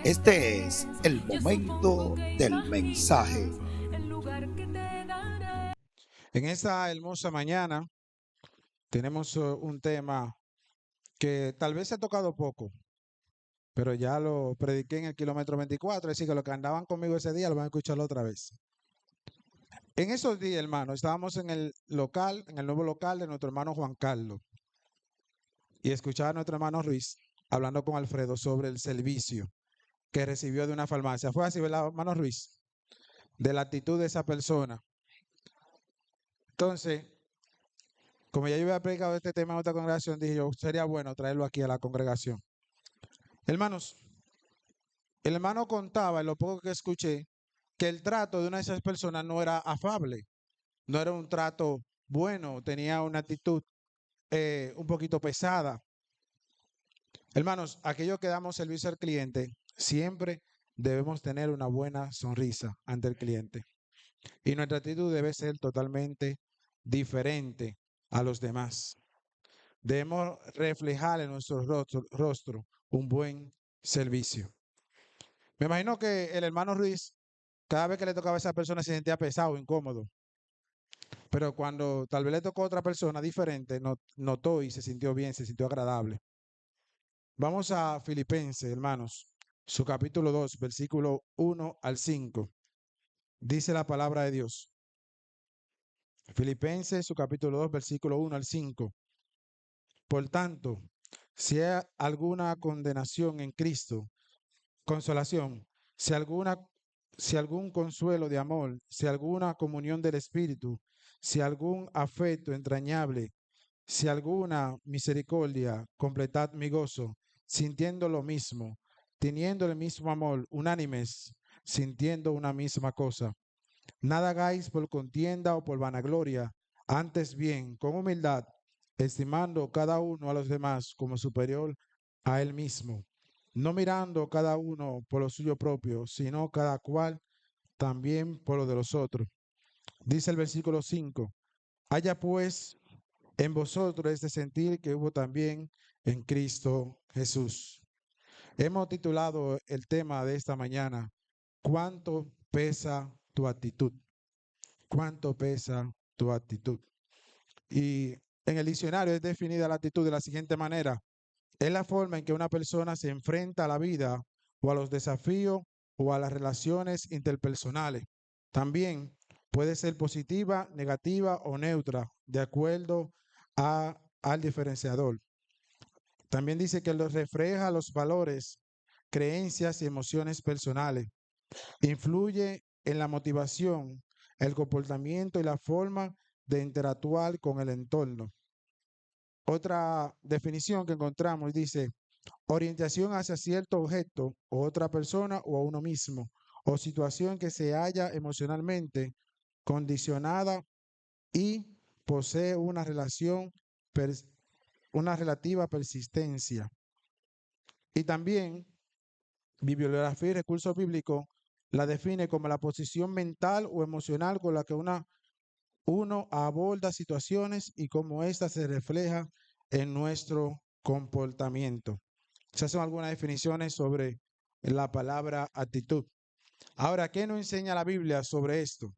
Este es el momento del mensaje. En esta hermosa mañana tenemos un tema que tal vez se ha tocado poco, pero ya lo prediqué en el kilómetro 24, así que los que andaban conmigo ese día lo van a escucharlo otra vez. En esos días, hermano, estábamos en el local, en el nuevo local de nuestro hermano Juan Carlos, y escuchaba a nuestro hermano Ruiz hablando con Alfredo sobre el servicio que recibió de una farmacia. Fue así, ¿verdad, hermano Ruiz? De la actitud de esa persona. Entonces, como ya yo había predicado este tema en otra congregación, dije yo, sería bueno traerlo aquí a la congregación. Hermanos, el hermano contaba, en lo poco que escuché, que el trato de una de esas personas no era afable, no era un trato bueno, tenía una actitud un poquito pesada. Hermanos, aquellos que damos servicio al cliente, siempre debemos tener una buena sonrisa ante el cliente. Y nuestra actitud debe ser totalmente diferente a los demás. Debemos reflejar en nuestro rostro un buen servicio. Me imagino que el hermano Ruiz, cada vez que le tocaba a esa persona se sentía pesado, incómodo. Pero cuando tal vez le tocó a otra persona diferente, notó y se sintió bien, se sintió agradable. Vamos a Filipenses, hermanos, su capítulo 2, versículo 1 al 5. Dice la palabra de Dios. Filipenses, su capítulo 2, versículo 1 al 5. Por tanto, si hay alguna condenación en Cristo, consolación, si alguna, si algún consuelo de amor, si alguna comunión del Espíritu, si algún afecto entrañable, si alguna misericordia, completad mi gozo, sintiendo lo mismo, teniendo el mismo amor, unánimes, sintiendo una misma cosa. Nada hagáis por contienda o por vanagloria, antes bien, con humildad, estimando cada uno a los demás como superior a él mismo, no mirando cada uno por lo suyo propio, sino cada cual también por lo de los otros. Dice el versículo 5, haya pues en vosotros este sentir que hubo también en Cristo Jesús. Hemos titulado el tema de esta mañana, ¿cuánto pesa tu actitud? ¿Cuánto pesa tu actitud? Y en el diccionario es definida la actitud de la siguiente manera. Es la forma en que una persona se enfrenta a la vida o a los desafíos o a las relaciones interpersonales. También puede ser positiva, negativa o neutra, de acuerdo al diferenciador. También dice que refleja los valores, creencias y emociones personales. Influye en la motivación, el comportamiento y la forma de interactuar con el entorno. Otra definición que encontramos dice, orientación hacia cierto objeto o otra persona o a uno mismo, o situación que se halla emocionalmente condicionada y posee una relativa persistencia. Y también, bibliografía y recursos bíblicos la define como la posición mental o emocional con la que uno aborda situaciones y cómo ésta se refleja en nuestro comportamiento. Se hacen algunas definiciones sobre la palabra actitud. Ahora, ¿qué nos enseña la Biblia sobre esto?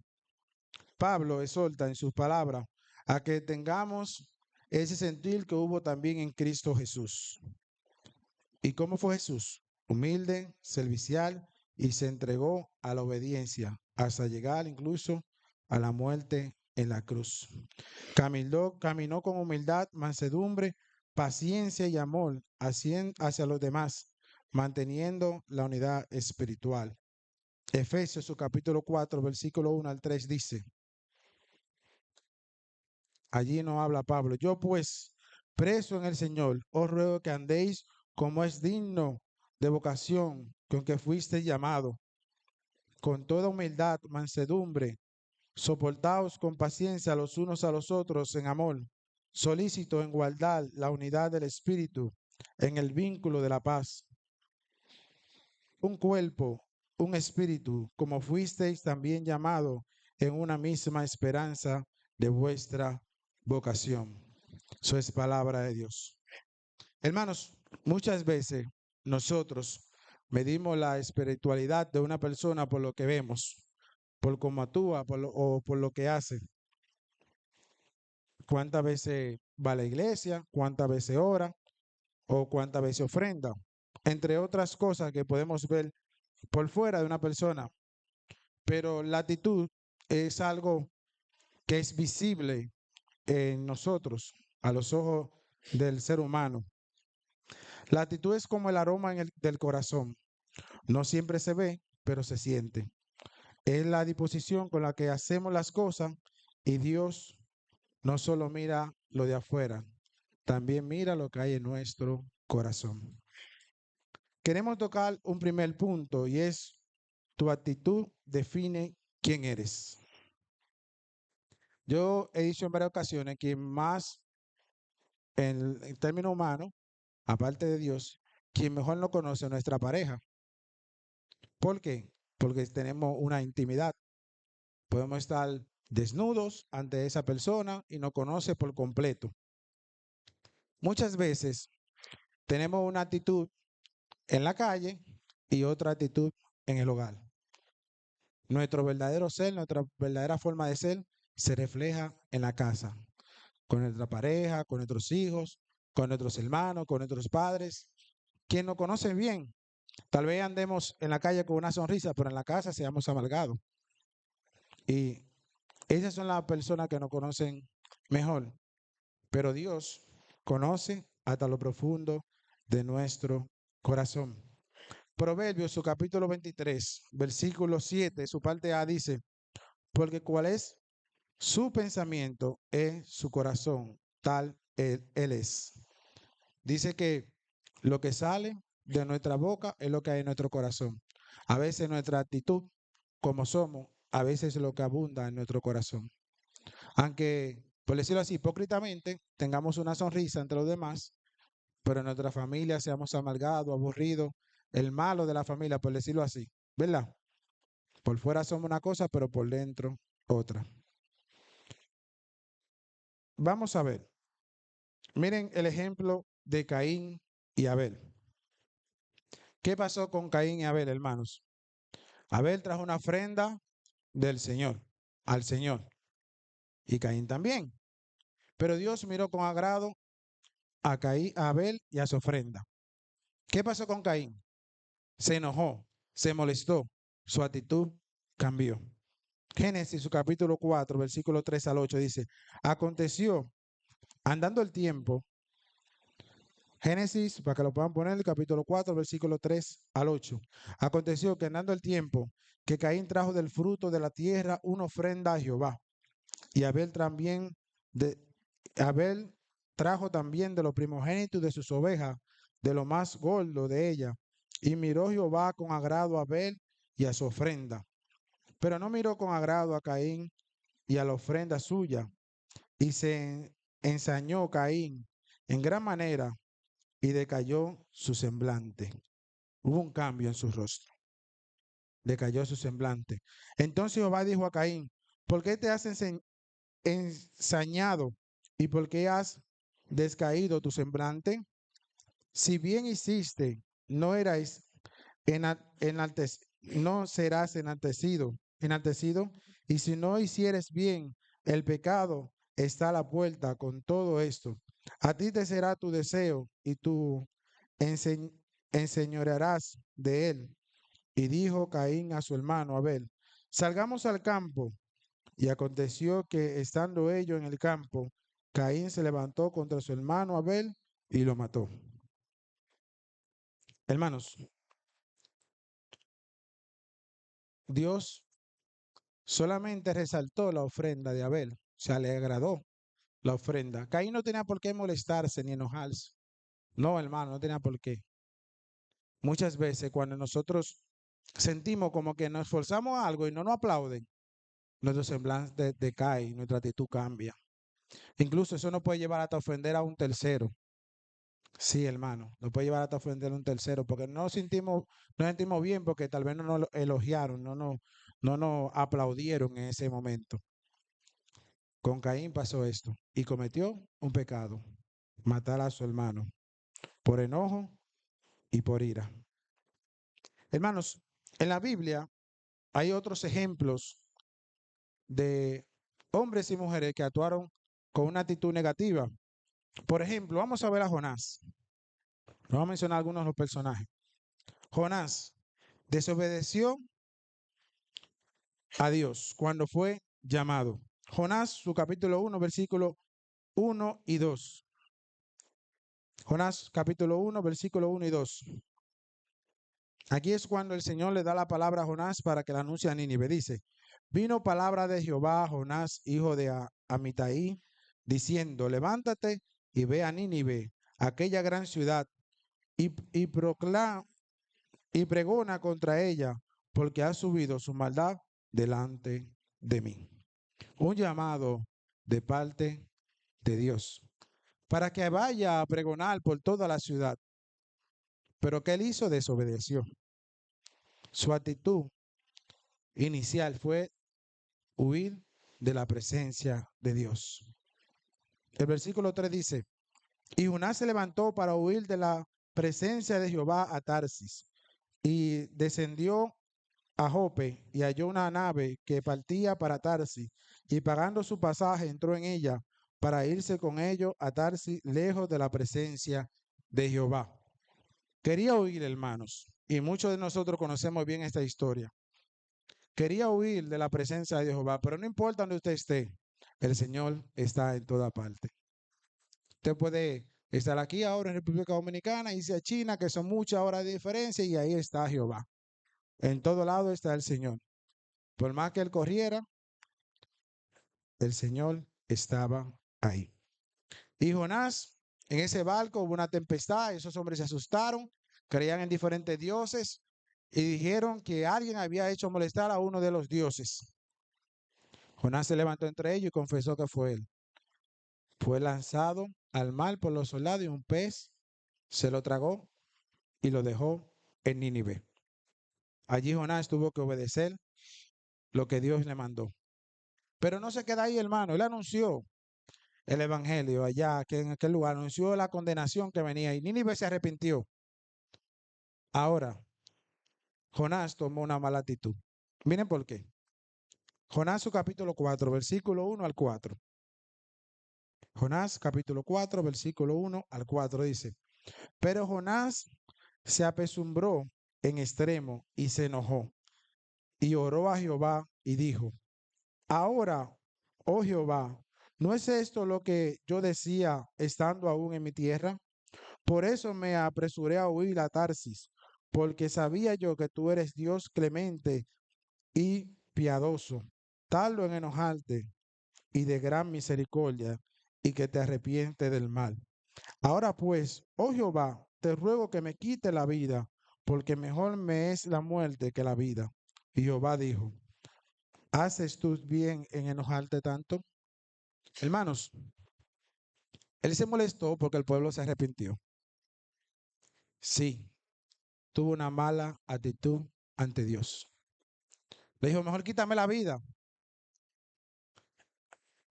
Pablo exhorta en sus palabras a que tengamos ese sentir que hubo también en Cristo Jesús. ¿Y cómo fue Jesús? Humilde, servicial y se entregó a la obediencia hasta llegar incluso a la muerte en la cruz. Caminó con humildad, mansedumbre, paciencia y amor hacia los demás, manteniendo la unidad espiritual. Efesios, su capítulo 4, versículo 1 al 3 dice, allí nos habla Pablo, yo pues, preso en el Señor, os ruego que andéis como es digno de vocación con que fuiste llamado, con toda humildad, mansedumbre, soportaos con paciencia los unos a los otros en amor, solícito en guardar la unidad del Espíritu en el vínculo de la paz. Un cuerpo, un espíritu, como fuisteis también llamado en una misma esperanza de vuestra vocación. Eso es palabra de Dios. Hermanos, muchas veces nosotros medimos la espiritualidad de una persona por lo que vemos, por cómo actúa, o por lo que hace. Cuántas veces va a la iglesia, cuántas veces ora o cuántas veces ofrenda, entre otras cosas que podemos ver por fuera de una persona. Pero la actitud es algo que es visible en nosotros, a los ojos del ser humano. La actitud es como el aroma del corazón. No siempre se ve, pero se siente. Es la disposición con la que hacemos las cosas y Dios no solo mira lo de afuera, también mira lo que hay en nuestro corazón. Queremos tocar un primer punto y es tu actitud define quién eres. Yo he dicho en varias ocasiones que más en términos humanos, aparte de Dios, quien mejor nos conoce es nuestra pareja. ¿Por qué? Porque tenemos una intimidad. Podemos estar desnudos ante esa persona y nos conoce por completo. Muchas veces tenemos una actitud en la calle y otra actitud en el hogar. Nuestro verdadero ser, nuestra verdadera forma de ser, se refleja en la casa, con nuestra pareja, con nuestros hijos, con nuestros hermanos, con nuestros padres, quien nos conocen bien. Tal vez andemos en la calle con una sonrisa, pero en la casa seamos amargados. Y esas son las personas que nos conocen mejor. Pero Dios conoce hasta lo profundo de nuestro corazón. Proverbios, su capítulo 23, versículo 7, su parte A dice, porque cuál es su pensamiento en su corazón, tal él es. Dice que lo que sale de nuestra boca es lo que hay en nuestro corazón. A veces nuestra actitud, como somos, a veces es lo que abunda en nuestro corazón. Aunque, por decirlo así, hipócritamente, tengamos una sonrisa entre los demás, pero en nuestra familia seamos amargados, aburridos, el malo de la familia, por decirlo así, ¿verdad? Por fuera somos una cosa, pero por dentro otra. Vamos a ver. Miren el ejemplo de Caín y Abel. ¿Qué pasó con Caín y Abel, hermanos? Abel trajo una ofrenda del Señor, al Señor, y Caín también. Pero Dios miró con agrado a Caín, a Abel y a su ofrenda. ¿Qué pasó con Caín? Se enojó, se molestó, su actitud cambió. Génesis, su capítulo 4, versículo 3 al 8 dice, aconteció, andando el tiempo, Génesis, para que lo puedan poner, el capítulo 4, versículo 3 al 8. Aconteció que andando el tiempo, que Caín trajo del fruto de la tierra una ofrenda a Jehová. Y Abel trajo también de los primogénitos de sus ovejas, de lo más gordo de ella. Y miró Jehová con agrado a Abel y a su ofrenda. Pero no miró con agrado a Caín y a la ofrenda suya. Y se ensañó Caín en gran manera y decayó su semblante. Hubo un cambio en su rostro. Decayó su semblante. Entonces Jehová dijo a Caín, ¿por qué te has ensañado y por qué has descaído tu semblante? Si bien hiciste, no erais no serás enaltecido, y si no hicieres bien, el pecado está a la puerta con todo esto. A ti te será tu deseo y tú enseñorearás de él. Y dijo Caín a su hermano Abel, salgamos al campo. Y aconteció que estando ellos en el campo, Caín se levantó contra su hermano Abel y lo mató. Hermanos, Dios solamente resaltó la ofrenda de Abel, o sea, le agradó la ofrenda. Caín no tenía por qué molestarse ni enojarse. No, hermano, no tenía por qué. Muchas veces cuando nosotros sentimos como que nos esforzamos a algo y no nos aplauden, nuestro semblante decae, nuestra actitud cambia. Incluso eso nos puede llevar hasta ofender a un tercero. Sí, hermano, nos puede llevar hasta ofender a un tercero porque no sentimos bien porque tal vez no nos elogiaron, no nos aplaudieron en ese momento. Con Caín pasó esto y cometió un pecado, matar a su hermano. por enojo y por ira. Hermanos, en la Biblia hay otros ejemplos de hombres y mujeres que actuaron con una actitud negativa. Por ejemplo, vamos a ver a Jonás. Vamos a mencionar algunos de los personajes. Jonás desobedeció a Dios cuando fue llamado. Jonás, su capítulo 1, versículo 1 y 2. Jonás, capítulo 1, versículo 1 y 2. Aquí es cuando el Señor le da la palabra a Jonás para que la anuncie a Nínive. Dice, vino palabra de Jehová a Jonás, hijo de Amitai, diciendo, levántate y ve a Nínive, aquella gran ciudad, y proclama y pregona contra ella, porque ha subido su maldad delante de mí. Un llamado de parte de Dios, para que vaya a pregonar por toda la ciudad. Pero ¿qué él hizo? Desobedeció. Su actitud inicial fue huir de la presencia de Dios. El versículo 3 dice, y Jonás se levantó para huir de la presencia de Jehová a Tarsis, y descendió a Jope y halló una nave que partía para Tarsis, y pagando su pasaje entró en ella para irse con ellos a Tarsis, lejos de la presencia de Jehová. Quería huir, hermanos, y muchos de nosotros conocemos bien esta historia. Quería huir de la presencia de Jehová, pero no importa donde usted esté, el Señor está en toda parte. Usted puede estar aquí ahora en República Dominicana, irse a China, que son muchas horas de diferencia, y ahí está Jehová. En todo lado está el Señor. Por más que él corriera, el Señor estaba ahí. Y Jonás, en ese barco hubo una tempestad, esos hombres se asustaron, creían en diferentes dioses y dijeron que alguien había hecho molestar a uno de los dioses. Jonás se levantó entre ellos y confesó que fue él. Fue lanzado al mar por los soldados y un pez se lo tragó y lo dejó en Nínive. Allí Jonás tuvo que obedecer lo que Dios le mandó. Pero no se queda ahí, hermano. Él anunció el evangelio allá, que en aquel lugar anunció la condenación que venía y Nínive se arrepintió. Ahora, Jonás tomó una mala actitud. Miren por qué. Jonás, su capítulo 4, versículo 1 al 4. Jonás, capítulo 4, versículo 1 al 4 dice, pero Jonás se apesumbró en extremo y se enojó y oró a Jehová y dijo, ahora, oh Jehová, ¿no es esto lo que yo decía estando aún en mi tierra? Por eso me apresuré a huir a Tarsis, porque sabía yo que tú eres Dios clemente y piadoso, tardo en enojarte y de gran misericordia, y que te arrepientes del mal. Ahora pues, oh Jehová, te ruego que me quite la vida, porque mejor me es la muerte que la vida. Y Jehová dijo, ¿haces tú bien en enojarte tanto? Hermanos, él se molestó porque el pueblo se arrepintió. Sí, tuvo una mala actitud ante Dios. Le dijo, mejor quítame la vida.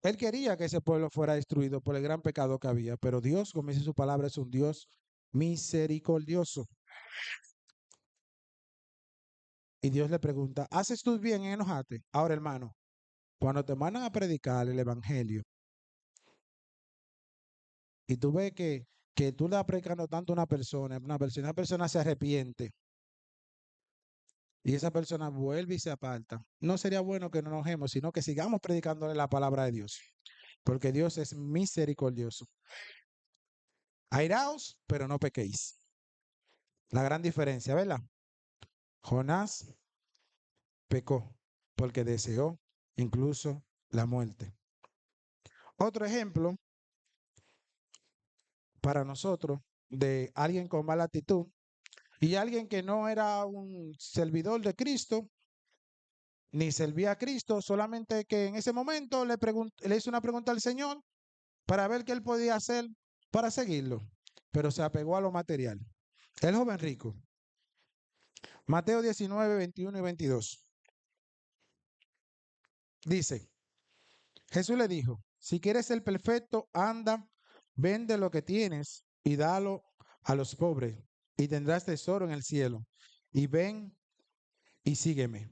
Él quería que ese pueblo fuera destruido por el gran pecado que había, pero Dios, como dice su palabra, es un Dios misericordioso. Y Dios le pregunta, ¿haces tú bien en enojarte? Ahora, hermano, cuando te mandan a predicar el evangelio y tú ves que tú le estás predicando tanto a una persona se arrepiente y esa persona vuelve y se aparta, no sería bueno que no nos enojemos, sino que sigamos predicándole la palabra de Dios, porque Dios es misericordioso. Airaos, pero no pequéis. La gran diferencia, ¿verdad? Jonás pecó porque deseó incluso la muerte. Otro ejemplo para nosotros de alguien con mala actitud y alguien que no era un servidor de Cristo, ni servía a Cristo, solamente que en ese momento le hizo una pregunta al Señor para ver qué él podía hacer para seguirlo, pero se apegó a lo material. El joven rico. Mateo 19, 21 y 22. Dice, Jesús le dijo, si quieres ser perfecto, anda, vende lo que tienes y dalo a los pobres y tendrás tesoro en el cielo. Y ven y sígueme.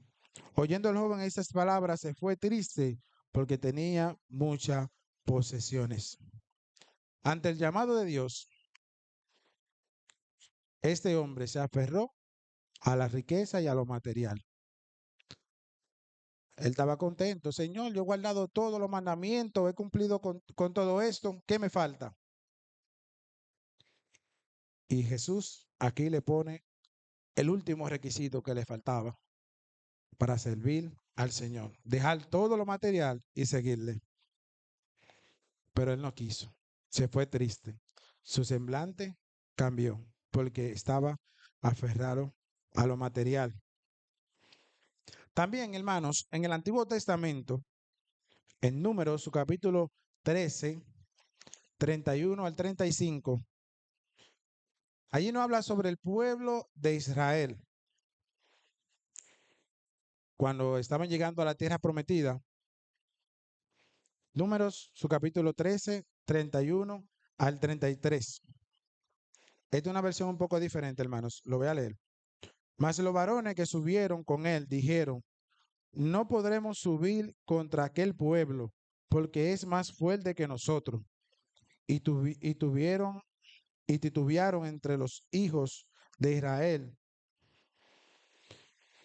Oyendo el joven estas palabras, se fue triste porque tenía muchas posesiones. Ante el llamado de Dios, este hombre se aferró a la riqueza y a lo material. Él estaba contento. Señor, yo he guardado todos los mandamientos, he cumplido con todo esto. ¿Qué me falta? Y Jesús aquí le pone el último requisito que le faltaba para servir al Señor. Dejar todo lo material y seguirle. Pero él no quiso. Se fue triste. Su semblante cambió porque estaba aferrado a lo material. También, hermanos, en el Antiguo Testamento, en Números, su capítulo 13, 31 al 35, allí nos habla sobre el pueblo de Israel. Cuando estaban llegando a la tierra prometida, Números, su capítulo 13, 31 al 33. Esta es una versión un poco diferente, hermanos. Lo voy a leer. Mas los varones que subieron con él dijeron, no podremos subir contra aquel pueblo, porque es más fuerte que nosotros. Y titubearon entre los hijos de Israel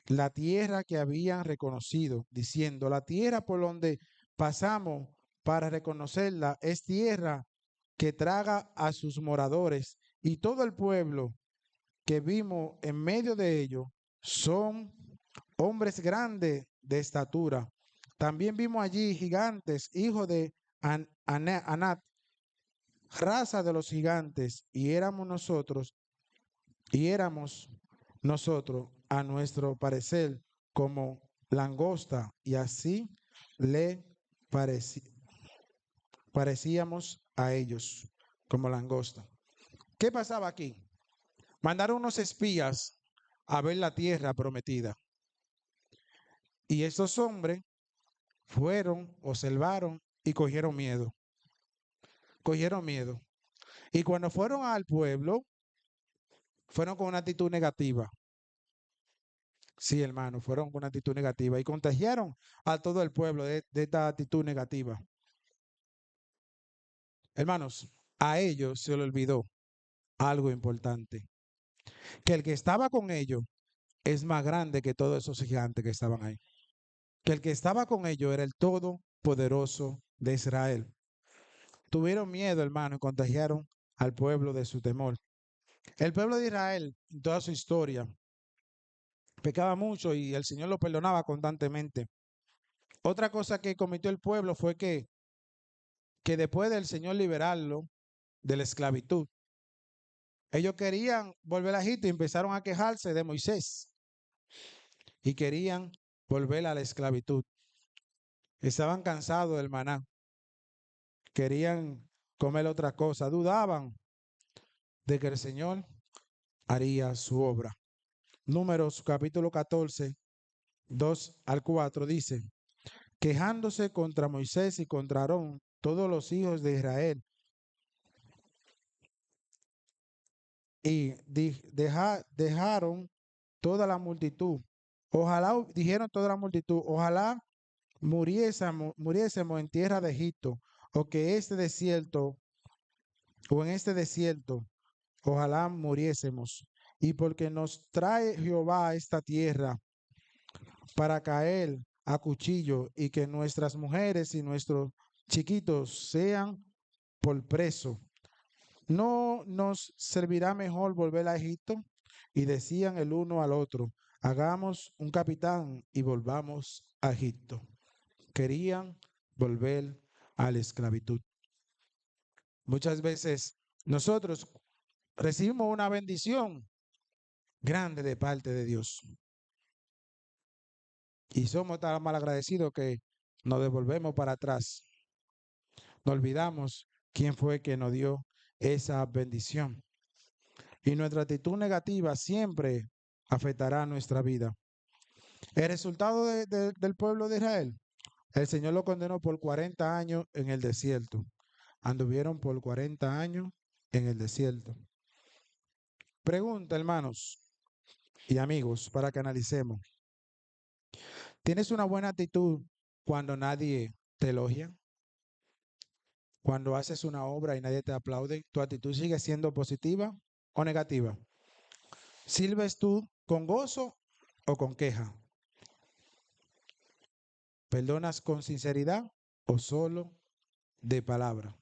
la tierra que habían reconocido, diciendo, la tierra por donde pasamos para reconocerla es tierra que traga a sus moradores, y todo el pueblo que vimos en medio de ellos son hombres grandes de estatura. También vimos allí gigantes, hijos de Anat, raza de los gigantes, y éramos nosotros, a nuestro parecer, como langosta, y así le parecíamos a ellos, como langosta. ¿Qué pasaba aquí? Mandaron unos espías a ver la tierra prometida. Y estos hombres fueron, observaron y cogieron miedo. Cogieron miedo. Y cuando fueron al pueblo, fueron con una actitud negativa. Sí, hermano, fueron con una actitud negativa y contagiaron a todo el pueblo de esta actitud negativa. Hermanos, a ellos se les olvidó algo importante, que el que estaba con ellos es más grande que todos esos gigantes que estaban ahí. Que el que estaba con ellos era el Todopoderoso de Israel. Tuvieron miedo, hermano, y contagiaron al pueblo de su temor. El pueblo de Israel, en toda su historia, pecaba mucho y el Señor lo perdonaba constantemente. Otra cosa que cometió el pueblo fue que después del Señor liberarlo de la esclavitud, ellos querían volver a Egipto y empezaron a quejarse de Moisés y querían volver a la esclavitud. Estaban cansados del maná, querían comer otra cosa, dudaban de que el Señor haría su obra. Números capítulo 14, 2 al 4 dice, quejándose contra Moisés y contra Aarón, todos los hijos de Israel, y dejaron toda la multitud. Ojalá, dijeron toda la multitud, ojalá muriésemos en tierra de Egipto, o que este desierto, o en este desierto, ojalá muriésemos. Y porque nos trae Jehová a esta tierra para caer a cuchillo y que nuestras mujeres y nuestros chiquitos sean por preso. ¿No nos servirá mejor volver a Egipto? Y decían el uno al otro, hagamos un capitán y volvamos a Egipto. Querían volver a la esclavitud. Muchas veces nosotros recibimos una bendición grande de parte de Dios y somos tan mal agradecidos que nos devolvemos para atrás. Nos olvidamos quién fue que nos dio esa bendición. Y nuestra actitud negativa siempre afectará nuestra vida. El resultado del pueblo de Israel, el Señor lo condenó por 40 años en el desierto. Anduvieron por 40 años en el desierto. Pregunta, hermanos y amigos, para que analicemos. ¿Tienes una buena actitud cuando nadie te elogia? Cuando haces una obra y nadie te aplaude, ¿tu actitud sigue siendo positiva o negativa? ¿Sirves tú con gozo o con queja? ¿Perdonas con sinceridad o solo de palabra?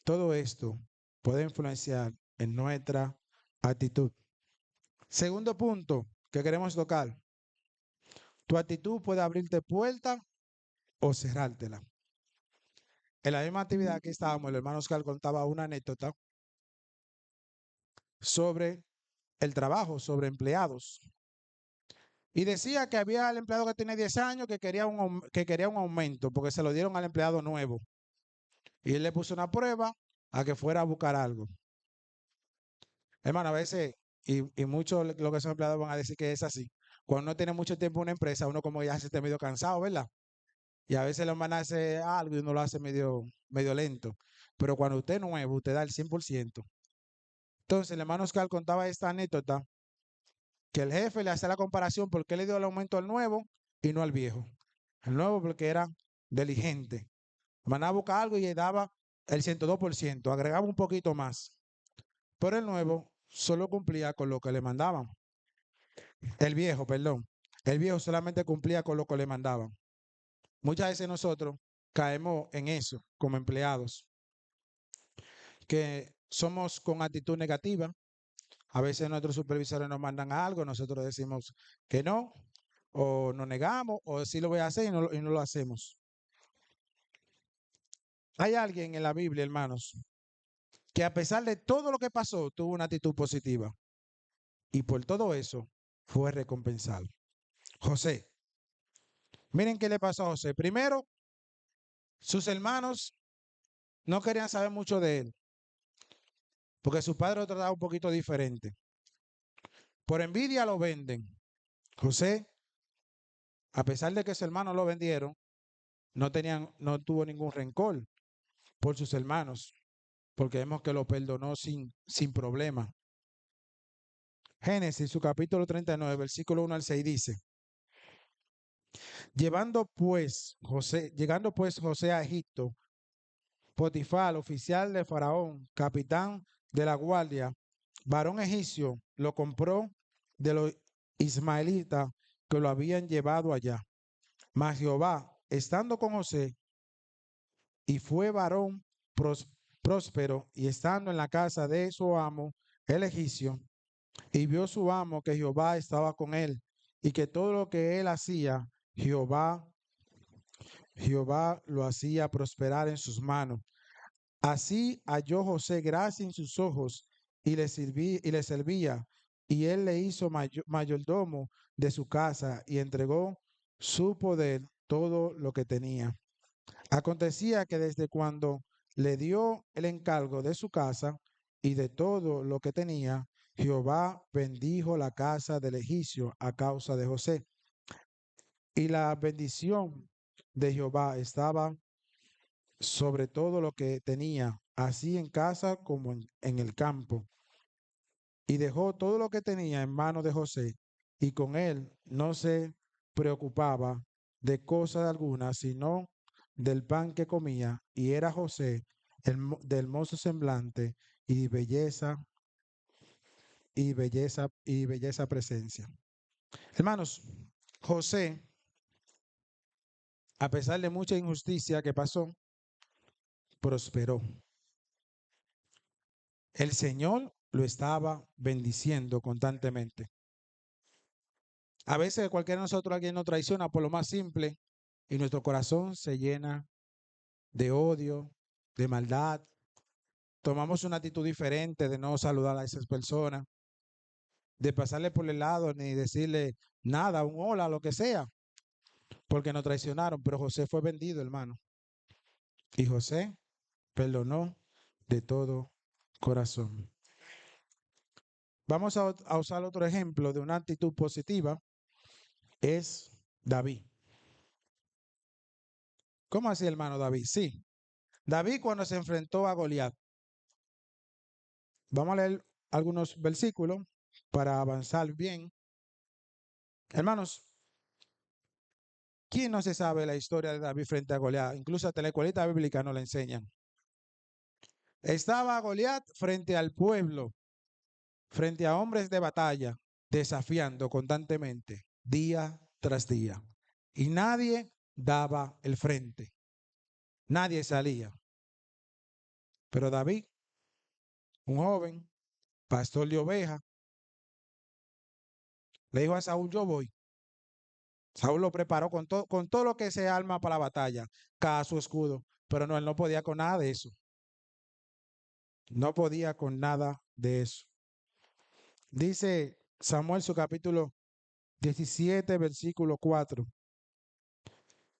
Todo esto puede influenciar en nuestra actitud. Segundo punto que queremos tocar. Tu actitud puede abrirte puerta o cerrártela. En la misma actividad que estábamos, el hermano Oscar contaba una anécdota sobre el trabajo, sobre empleados. Y decía que había el empleado que tiene 10 años que quería un aumento porque se lo dieron al empleado nuevo. Y él le puso una prueba a que fuera a buscar algo. Hermano, a veces, y muchos lo que son empleados van a decir que es así. Cuando uno tiene mucho tiempo en una empresa, uno como ya se está medio cansado, ¿verdad? Y a veces lo van a hacer algo y uno lo hace medio lento. Pero cuando usted es nuevo, usted da el 100%. Entonces, el hermano Oscar contaba esta anécdota que el jefe le hacía la comparación porque le dio el aumento al nuevo y no al viejo. El nuevo porque era diligente. Mandaba a buscar algo y le daba el 102%, agregaba un poquito más. Pero el nuevo solo cumplía con lo que le mandaban. El viejo, perdón. El viejo solamente cumplía con lo que le mandaban. Muchas veces nosotros caemos en eso como empleados, que somos con actitud negativa. A veces nuestros supervisores nos mandan algo, nosotros decimos que no, o nos negamos, o sí lo voy a hacer y no lo hacemos. Hay alguien en la Biblia, hermanos, que a pesar de todo lo que pasó, tuvo una actitud positiva y por todo eso fue recompensado. José, miren qué le pasó a José. Primero, sus hermanos no querían saber mucho de él, porque su padre lo trataba un poquito diferente. Por envidia lo venden. José, a pesar de que sus hermanos lo vendieron, no tuvo ningún rencor por sus hermanos, porque vemos que lo perdonó sin problema. Génesis, su capítulo 39, versículo 1 al 6 dice, llegando pues José a Egipto, Potifar, oficial de Faraón, capitán de la guardia, varón egipcio, lo compró de los ismaelitas que lo habían llevado allá. Mas Jehová, estando con José, y fue varón próspero, y estando en la casa de su amo, el egipcio, y vio su amo que Jehová estaba con él, y que todo lo que él hacía, Jehová lo hacía prosperar en sus manos. Así halló José gracia en sus ojos y le servía, y él le hizo mayordomo de su casa y entregó su poder todo lo que tenía. Acontecía que desde cuando le dio el encargo de su casa y de todo lo que tenía, Jehová bendijo la casa del egipcio a causa de José. Y la bendición de Jehová estaba sobre todo lo que tenía, así en casa como en el campo. Y dejó todo lo que tenía en manos de José, y con él no se preocupaba de cosa alguna, sino del pan que comía, y era José de hermoso semblante y belleza presencia. Hermanos, José, a pesar de mucha injusticia que pasó, prosperó. El Señor lo estaba bendiciendo constantemente. A veces cualquiera de nosotros, alguien nos traiciona por lo más simple y nuestro corazón se llena de odio, de maldad. Tomamos una actitud diferente de no saludar a esas personas, de pasarle por el lado ni decirle nada, un hola, lo que sea, porque nos traicionaron. Pero José fue vendido, hermano. Y José perdonó de todo corazón. Vamos a usar otro ejemplo de una actitud positiva, es David. ¿Cómo así, hermano David? Sí, David cuando se enfrentó a Goliat. Vamos a leer algunos versículos para avanzar bien. Hermanos, ¿quién no se sabe la historia de David frente a Goliat? Incluso hasta la escuelita bíblica no la enseñan. Estaba Goliat frente al pueblo, frente a hombres de batalla, desafiando constantemente, día tras día. Y nadie daba el frente, nadie salía. Pero David, un joven, pastor de ovejas, le dijo a Saúl, yo voy. Saúl lo preparó con todo lo que se arma para la batalla, cada su escudo, pero no, él no podía con nada de eso. No podía con nada de eso. Dice Samuel su capítulo 17, versículo 4.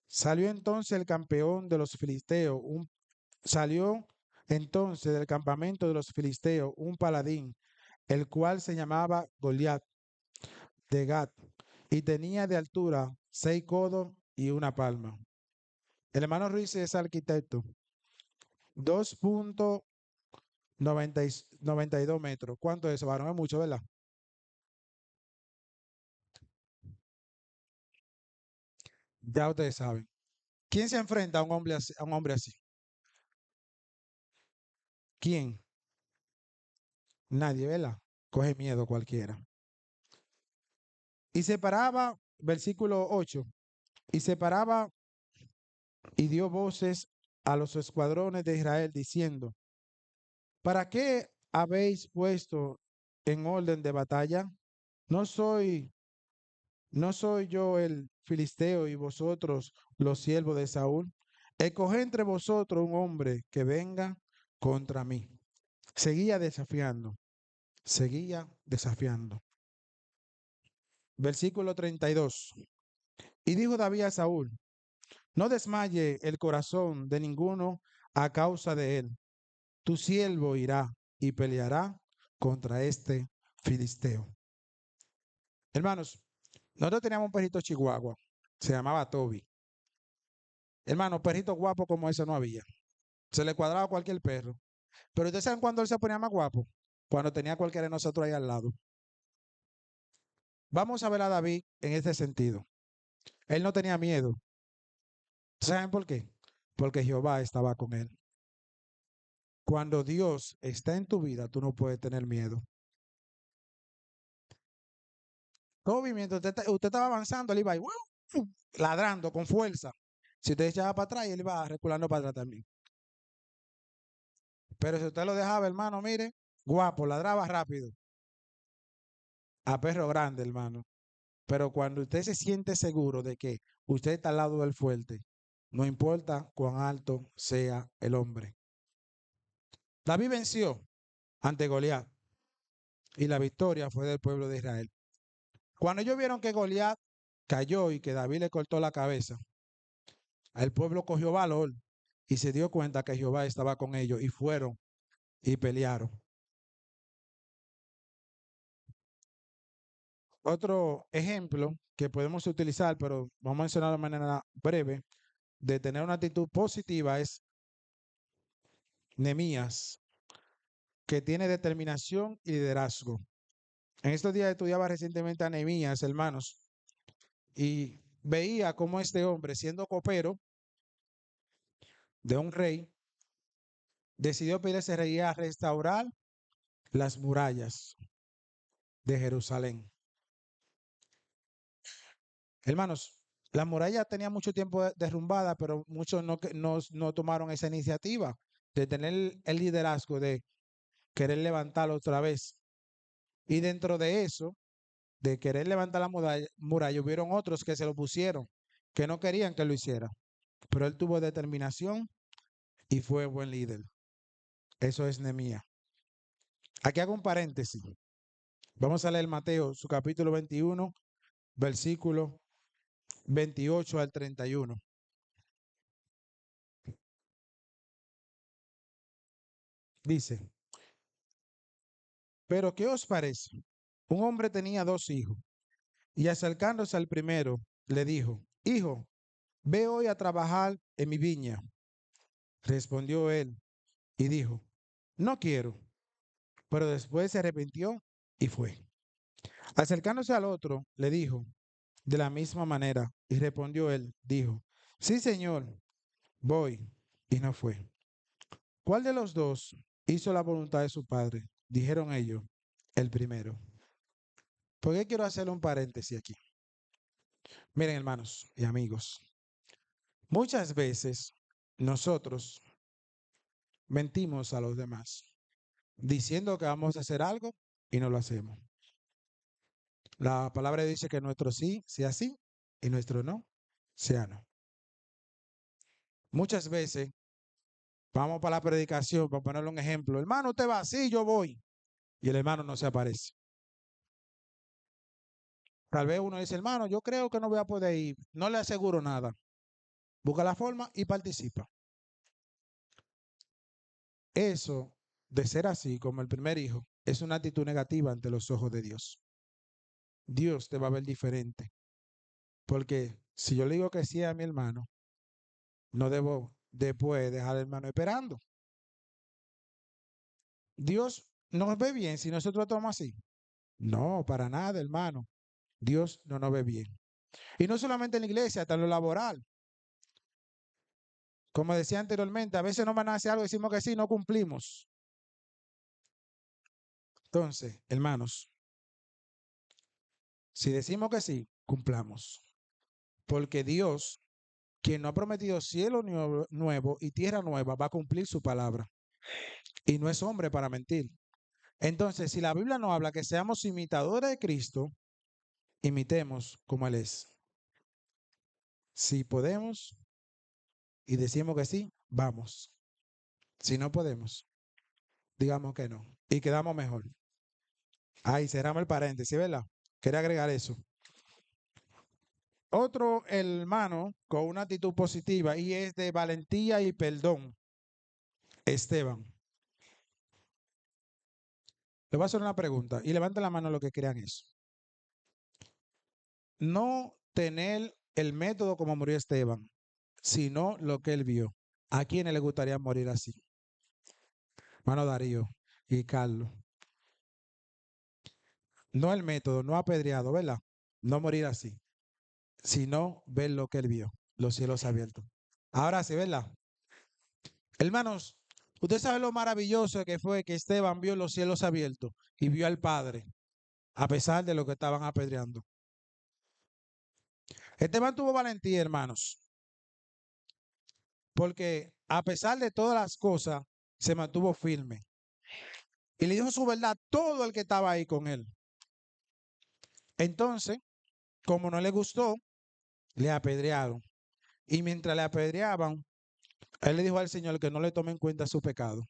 Salió entonces el campeón de los filisteos, salió entonces del campamento de los filisteos un paladín, el cual se llamaba Goliat de Gat, y tenía de altura 6 codos y una palma. El hermano Ruiz es arquitecto, 2.92 metros. ¿Cuánto es eso, varón? Es mucho, ¿verdad? Ya ustedes saben. ¿Quién se enfrenta a un hombre así? A un hombre así? ¿Quién? Nadie, ¿verdad? Coge miedo cualquiera. Y se paraba, versículo 8, y se paraba y dio voces a los escuadrones de Israel diciendo, ¿para qué habéis puesto en orden de batalla? ¿No soy, no soy yo el filisteo y vosotros los siervos de Saúl? Escoged entre vosotros un hombre que venga contra mí. Seguía desafiando, seguía desafiando. Versículo 32. Y dijo David a Saúl, no desmaye el corazón de ninguno a causa de él. Tu siervo irá y peleará contra este filisteo. Hermanos, nosotros teníamos un perrito chihuahua, se llamaba Toby. Hermano, perrito guapo como ese no había. Se le cuadraba a cualquier perro. Pero ustedes saben cuándo él se ponía más guapo, cuando tenía cualquiera de nosotros ahí al lado. Vamos a ver a David en este sentido. Él no tenía miedo. ¿Saben por qué? Porque Jehová estaba con él. Cuando Dios está en tu vida, tú no puedes tener miedo. Toby, mientras usted estaba avanzando, él iba ahí, ¡wow! Ladrando con fuerza. Si usted echaba para atrás, él iba reculando para atrás también. Pero si usted lo dejaba, hermano, mire, guapo, ladraba rápido. A perro grande, hermano. Pero cuando usted se siente seguro de que usted está al lado del fuerte, no importa cuán alto sea el hombre. David venció ante Goliat y la victoria fue del pueblo de Israel. Cuando ellos vieron que Goliat cayó y que David le cortó la cabeza, el pueblo cogió valor y se dio cuenta que Jehová estaba con ellos y fueron y pelearon. Otro ejemplo que podemos utilizar, pero vamos a mencionar de manera breve, de tener una actitud positiva es Nehemías, que tiene determinación y liderazgo. En estos días estudiaba recientemente a Nehemías, hermanos, y veía cómo este hombre, siendo copero de un rey, decidió pedir a ese rey a restaurar las murallas de Jerusalén. Hermanos, la muralla tenía mucho tiempo derrumbada, pero muchos no tomaron esa iniciativa de tener el liderazgo de querer levantarlo otra vez. Y dentro de eso, de querer levantar la muralla, hubieron otros que se lo pusieron, que no querían que lo hiciera. Pero él tuvo determinación y fue buen líder. Eso es Nehemías. Aquí hago un paréntesis. Vamos a leer Mateo, su capítulo 21, versículo 28 al 31. Dice, pero ¿qué os parece? Un hombre tenía 2 hijos y acercándose al primero, le dijo, hijo, ve hoy a trabajar en mi viña. Respondió él y dijo, no quiero. pero después se arrepintió y fue. Acercándose al otro, le dijo, de la misma manera, y respondió él, dijo, sí, Señor, voy, y no fue. ¿Cuál de los dos hizo la voluntad de su padre? Dijeron ellos, el primero. ¿Por qué quiero hacer un paréntesis aquí? Miren, hermanos y amigos, muchas veces nosotros mentimos a los demás, diciendo que vamos a hacer algo y no lo hacemos. La palabra dice que nuestro sí sea sí y nuestro no sea no. Muchas veces vamos para la predicación, para ponerle un ejemplo, hermano, usted va, sí, yo voy, y el hermano no se aparece. Tal vez uno dice, hermano, yo creo que no voy a poder ir, no le aseguro nada. Busca la forma y participa. Eso, de ser así, como el primer hijo, es una actitud negativa ante los ojos de Dios. Dios te va a ver diferente. Porque si yo le digo que sí a mi hermano, no debo después dejar al hermano esperando. Dios nos ve bien si nosotros actuamos así. No, para nada, hermano. Dios no nos ve bien. Y no solamente en la iglesia, hasta en lo laboral. Como decía anteriormente, a veces no van a hacer algo, decimos que sí, no cumplimos. Entonces, hermanos, si decimos que sí, cumplamos. Porque Dios, quien no ha prometido cielo nuevo y tierra nueva, va a cumplir su palabra. Y no es hombre para mentir. Entonces, si la Biblia nos habla que seamos imitadores de Cristo, imitemos como Él es. Si podemos y decimos que sí, vamos. Si no podemos, digamos que no. Y quedamos mejor. Ahí cerramos el paréntesis, ¿verdad? Quería agregar eso. Otro hermano con una actitud positiva y es de valentía y perdón, Esteban. Le voy a hacer una pregunta y levanten la mano los que crean eso. No tener el método como murió Esteban, sino lo que él vio. ¿A quién le gustaría morir así? Hermano Darío y Carlos. No el método, no apedreado, ¿verdad? No morir así, sino ver lo que él vio, los cielos abiertos. Ahora sí, ¿verdad? Hermanos, usted sabe lo maravilloso que fue que Esteban vio los cielos abiertos y vio al Padre, a pesar de lo que estaban apedreando. Esteban tuvo valentía, hermanos, porque a pesar de todas las cosas, se mantuvo firme. Y le dijo su verdad a todo el que estaba ahí con él. Entonces, como no le gustó, le apedrearon. Y mientras le apedreaban, él le dijo al Señor que no le tome en cuenta su pecado.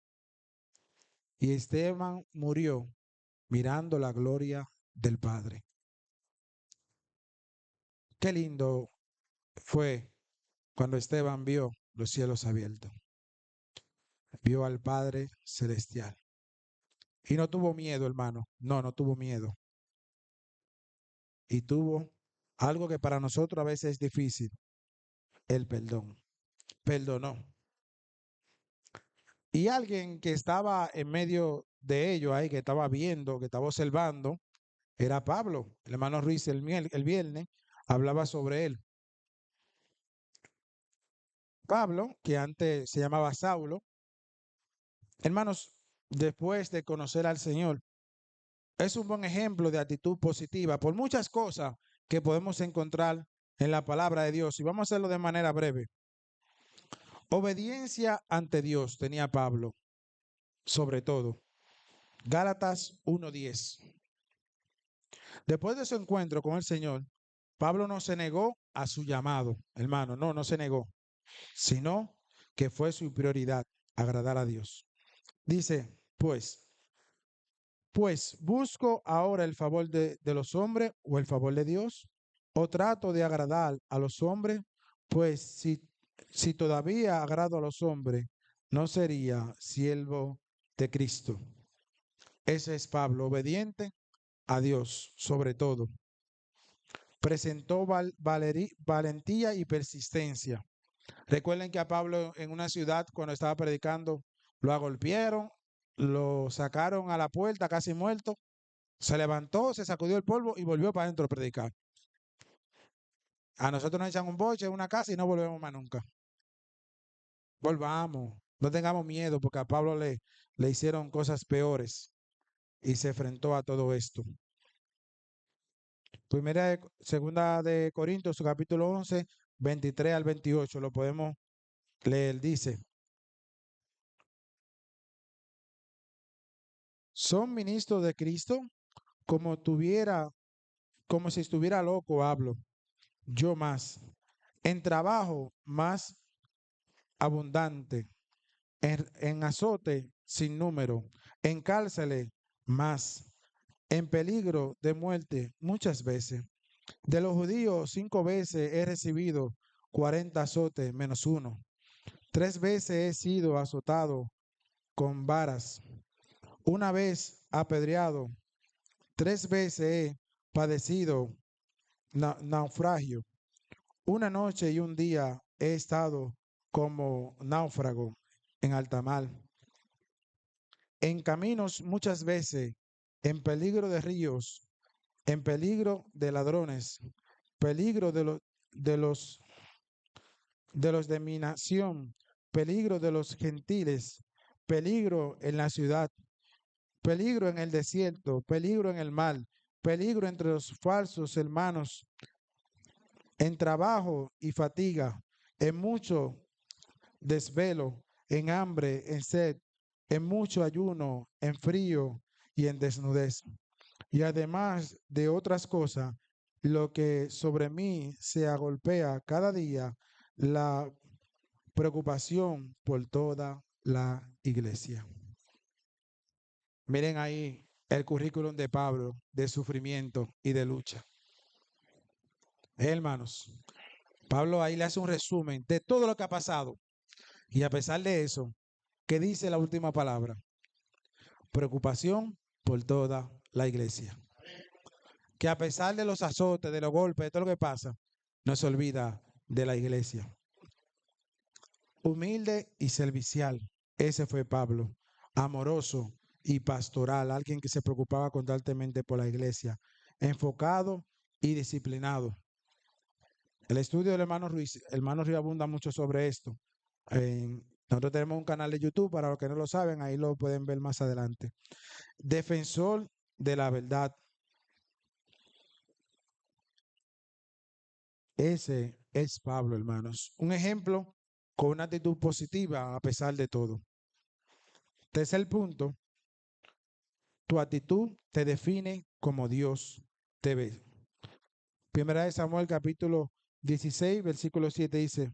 Y Esteban murió mirando la gloria del Padre. Qué lindo fue cuando Esteban vio los cielos abiertos. Vio al Padre Celestial. Y no tuvo miedo, hermano. No, no tuvo miedo. Y tuvo algo que para nosotros a veces es difícil, el perdón. Perdonó. Y alguien que estaba en medio de ello ahí, que estaba viendo, que estaba observando, era Pablo. El hermano Ruiz el viernes hablaba sobre él. Pablo, que antes se llamaba Saulo, hermanos, después de conocer al Señor, es un buen ejemplo de actitud positiva por muchas cosas que podemos encontrar en la palabra de Dios. Y vamos a hacerlo de manera breve. Obediencia ante Dios tenía Pablo, sobre todo. Gálatas 1:10. Después de su encuentro con el Señor, Pablo no se negó a su llamado, hermano, no se negó, sino que fue su prioridad, agradar a Dios. Dice, pues busco ahora el favor de los hombres o el favor de Dios, o trato de agradar a los hombres, pues si todavía agrado a los hombres, no sería siervo de Cristo. Ese es Pablo, obediente a Dios sobre todo. Presentó valentía y persistencia. Recuerden que a Pablo en una ciudad cuando estaba predicando lo agolpearon, lo sacaron a la puerta casi muerto, se levantó, se sacudió el polvo y volvió para adentro a predicar. A nosotros nos echan un boche en una casa y no volvemos más nunca. Volvamos, no tengamos miedo porque a Pablo le hicieron cosas peores y se enfrentó a todo esto. Segunda de Corintios, capítulo 11, 23 al 28, lo podemos leer, dice: son ministros de Cristo, como si estuviera loco hablo, yo más, en trabajo más abundante, en azote sin número, en cárceles más, en peligro de muerte muchas veces. De los judíos 5 veces he recibido 40 azotes menos uno. 3 veces he sido azotado con varas. Una vez apedreado. 3 veces he padecido naufragio. Una noche y un día he estado como náufrago en alta mar. En caminos muchas veces, en peligro de ríos, en peligro de ladrones, peligro de los de mi nación, peligro de los gentiles, peligro en la ciudad, peligro en el desierto, peligro en el mar, peligro entre los falsos hermanos, en trabajo y fatiga, en mucho desvelo, en hambre, en sed, en mucho ayuno, en frío y en desnudez. Y además de otras cosas, lo que sobre mí se agolpea cada día, la preocupación por toda la iglesia. Miren ahí el currículum de Pablo de sufrimiento y de lucha. Hermanos, Pablo ahí le hace un resumen de todo lo que ha pasado. Y a pesar de eso, ¿qué dice la última palabra? Preocupación por toda la iglesia. Que a pesar de los azotes, de los golpes, de todo lo que pasa, no se olvida de la iglesia. Humilde y servicial, ese fue Pablo. Amoroso y pastoral, alguien que se preocupaba constantemente por la iglesia. Enfocado y disciplinado. El estudio del hermano Ruiz abunda mucho sobre esto. Nosotros tenemos un canal de YouTube, para los que no lo saben, ahí lo pueden ver más adelante. Defensor de la verdad. Ese es Pablo, hermanos. Un ejemplo con una actitud positiva a pesar de todo. Tercer punto, tu actitud te define como Dios te ve. Primera de Samuel, capítulo 16, versículo 7 dice: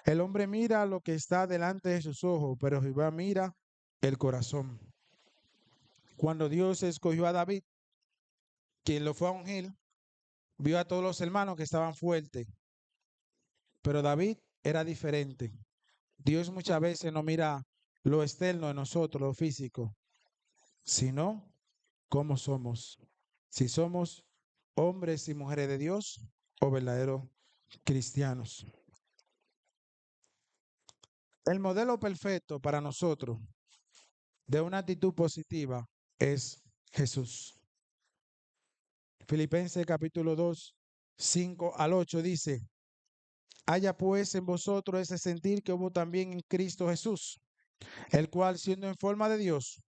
el hombre mira lo que está delante de sus ojos, pero Jehová mira el corazón. Cuando Dios escogió a David, quien lo fue a ungir, vio a todos los hermanos que estaban fuertes, pero David era diferente. Dios muchas veces no mira lo externo de nosotros, lo físico, sino cómo somos. Si somos hombres y mujeres de Dios o verdaderos cristianos. El modelo perfecto para nosotros de una actitud positiva es Jesús. Filipenses capítulo 2, 5 al 8 dice: haya pues en vosotros ese sentir que hubo también en Cristo Jesús, el cual siendo en forma de Dios,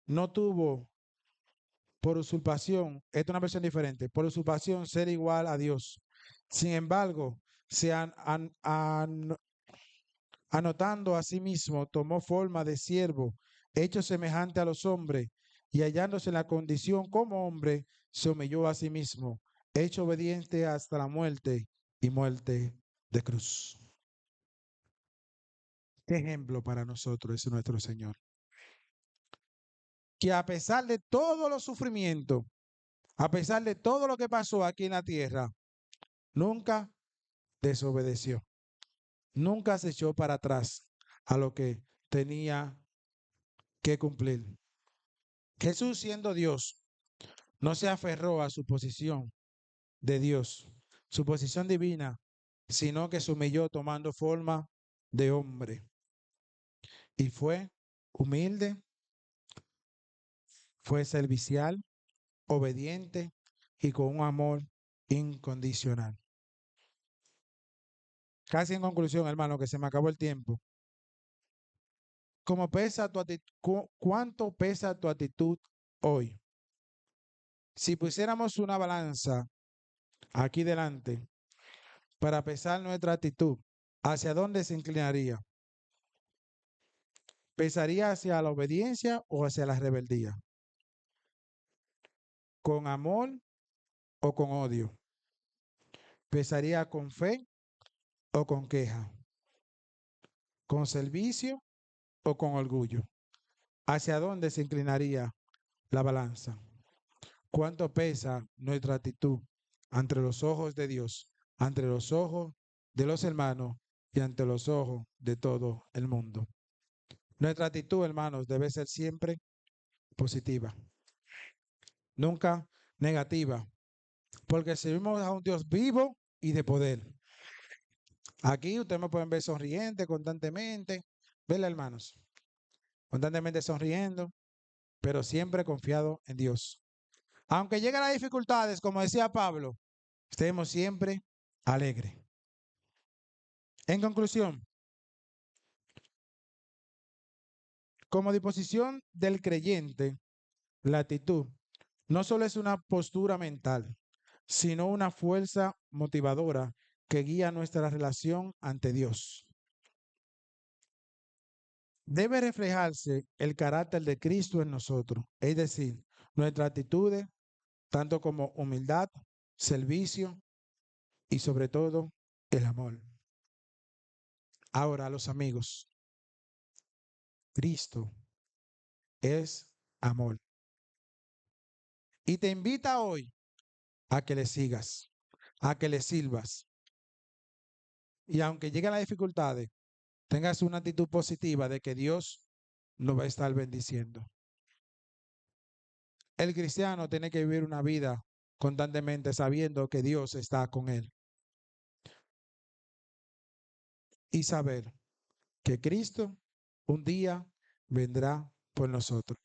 no tuvo por usurpación, esta es una versión diferente, por usurpación ser igual a Dios. Sin embargo, anotando a sí mismo, tomó forma de siervo, hecho semejante a los hombres, y hallándose en la condición como hombre, se humilló a sí mismo, hecho obediente hasta la muerte y muerte de cruz. ¿Qué ejemplo para nosotros es nuestro Señor? Que a pesar de todos los sufrimientos, a pesar de todo lo que pasó aquí en la tierra, nunca desobedeció, nunca se echó para atrás a lo que tenía que cumplir. Jesús, siendo Dios, no se aferró a su posición de Dios, su posición divina, sino que se humilló tomando forma de hombre. Y fue humilde, fue servicial, obediente y con un amor incondicional. Casi en conclusión, hermano, que se me acabó el tiempo. ¿Cuánto pesa tu actitud hoy? Si pusiéramos una balanza aquí delante para pesar nuestra actitud, ¿hacia dónde se inclinaría? ¿Pesaría hacia la obediencia o hacia la rebeldía? ¿Con amor o con odio? ¿Pesaría con fe o con queja? ¿Con servicio o con orgullo? ¿Hacia dónde se inclinaría la balanza? ¿Cuánto pesa nuestra actitud ante los ojos de Dios, ante los ojos de los hermanos y ante los ojos de todo el mundo? Nuestra actitud, hermanos, debe ser siempre positiva, nunca negativa, porque servimos a un Dios vivo y de poder. Aquí ustedes me pueden ver sonriente constantemente, ¿verdad, hermanos? Constantemente sonriendo, pero siempre confiado en Dios. Aunque lleguen las dificultades, como decía Pablo, estemos siempre alegres. En conclusión, como disposición del creyente, la actitud no solo es una postura mental, sino una fuerza motivadora que guía nuestra relación ante Dios. Debe reflejarse el carácter de Cristo en nosotros, es decir, nuestras actitudes, tanto como humildad, servicio y sobre todo el amor. Ahora, los amigos, Cristo es amor. Y te invita hoy a que le sigas, a que le sirvas. Y aunque lleguen las dificultades, tengas una actitud positiva de que Dios nos va a estar bendiciendo. El cristiano tiene que vivir una vida constantemente sabiendo que Dios está con él. Y saber que Cristo un día vendrá por nosotros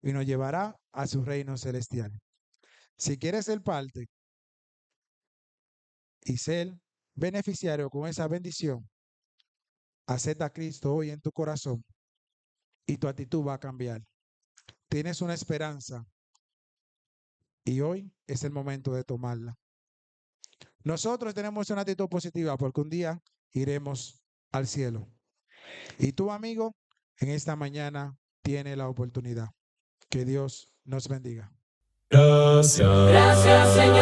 y nos llevará a su reino celestial. Si quieres ser parte y ser beneficiario con esa bendición, acepta a Cristo hoy en tu corazón y tu actitud va a cambiar. Tienes una esperanza y hoy es el momento de tomarla. Nosotros tenemos una actitud positiva porque un día iremos al cielo. Y tu amigo, en esta mañana tiene la oportunidad. Que Dios nos bendiga. Gracias, Señor.